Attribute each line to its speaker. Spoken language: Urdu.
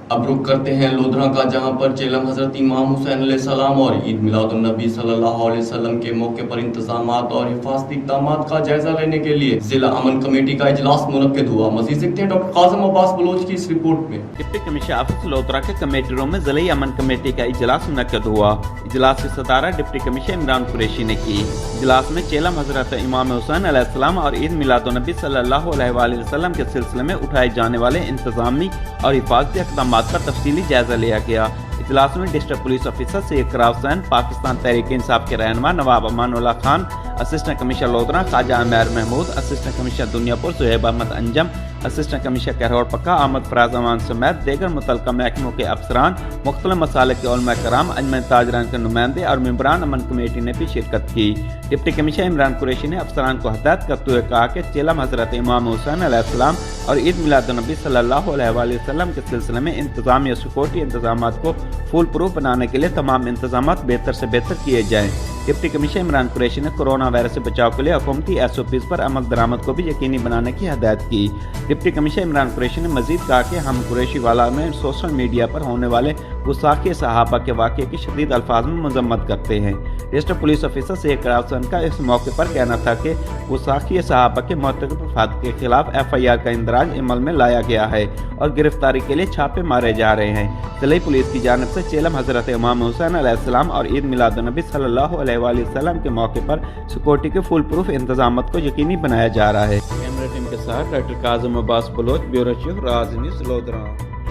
Speaker 1: اب رخ کرتے ہیں لودھرا کا، جہاں پر چیلم حضرت امام حسین علیہ السلام اور عید میلاد النبی صلی اللہ علیہ وسلم کے موقع پر انتظامات اور حفاظتی اقدامات کا جائزہ لینے کے لیے ضلع امن کمیٹی کا اجلاس منعقد ہوا۔ مزید دیکھتے ہیں ڈاکٹر قاسم عباس بلوچ کی اس رپورٹ میں۔
Speaker 2: ڈپٹی کمشنر آفس لودھرا کے کمیٹی روم میں ضلعی امن کمیٹی کا اجلاس منعقد ہوا۔ اجلاس کی صدارت ڈپٹی کمشنر عمران قریشی نے کی۔ اجلاس میں چیلم حضرت امام حسین علیہ السلام اور عید میلاد النبی صلی اللہ علیہ وآلہ وسلم کے سلسلے میں اٹھائے جانے والے انتظامی اور حفاظتی اقدامات کا تفصیلی جائزہ لیا گیا۔ اجلاس میں ڈسٹرکٹ پولیس آفیسر سید قرار حسین، پاکستان تحریک انصاف کے رہنما نواب امان اللہ خان، اسسٹنٹ کمشنر لودھرا خواجہ عمیر محمود، اسسٹنٹ کمشنر دنیا پور صہیب احمد انجم، اسسٹنٹ کمشنر کہرور پکا احمد فراز امان سمیت دیگر متعلقہ محکموں کے افسران، مختلف مسالک کے علماء کرام، انجمن تاجران کے نمائندے اور ممبران امن کمیٹی نے بھی شرکت کی۔ ڈپٹی کمشنر عمران قریشی نے افسران کو ہدایت کرتے ہوئے کہا کہ چیلم حضرت امام حسین علیہ السلام اور عید میلاد النبی صلی اللہ علیہ وآلہ وسلم کے سلسلے میں انتظامی اور سیکورٹی انتظامات کو فول پروف بنانے کے لیے تمام انتظامات بہتر سے بہتر کیے جائیں۔ ڈپٹی کمشنر عمران قریشی نے کورونا وائرس سے بچاؤ کے لیے حکومتی SOPs پر عمل درآمد کو بھی یقینی بنانے کی ہدایت کی۔ ڈپٹی کمشنر عمران قریشی نے مزید کہا کہ ہم قریشی والا میں سوشل میڈیا پر ہونے والے گستاخی صحابہ کے واقعے کی شدید الفاظ میں مذمت کرتے ہیں۔ ڈسٹرکٹ پولیس آفیسر سید قرار حسین کا اس موقع پر کہنا تھا کہ گستاخی صحابہ کے مرتکب افراد کے خلاف FIR کا اندراج عمل میں لایا گیا ہے اور گرفتاری کے لیے چھاپے مارے جا رہے ہیں۔ ضلعی پولیس کی جانب سے چیلم حضرت امام حسین علیہ السلام اور عید میلاد النبی صلی اللہ علیہ وآلہ وسلم کے موقع پر سیکورٹی کے فول پروف انتظامات کو یقینی بنایا جا رہا ہے۔ کیمرہ ٹیم کے ساتھ ڈاکٹر قاسم عباس بلوچ، بیورو چیف، راز نیوز، لودھرا۔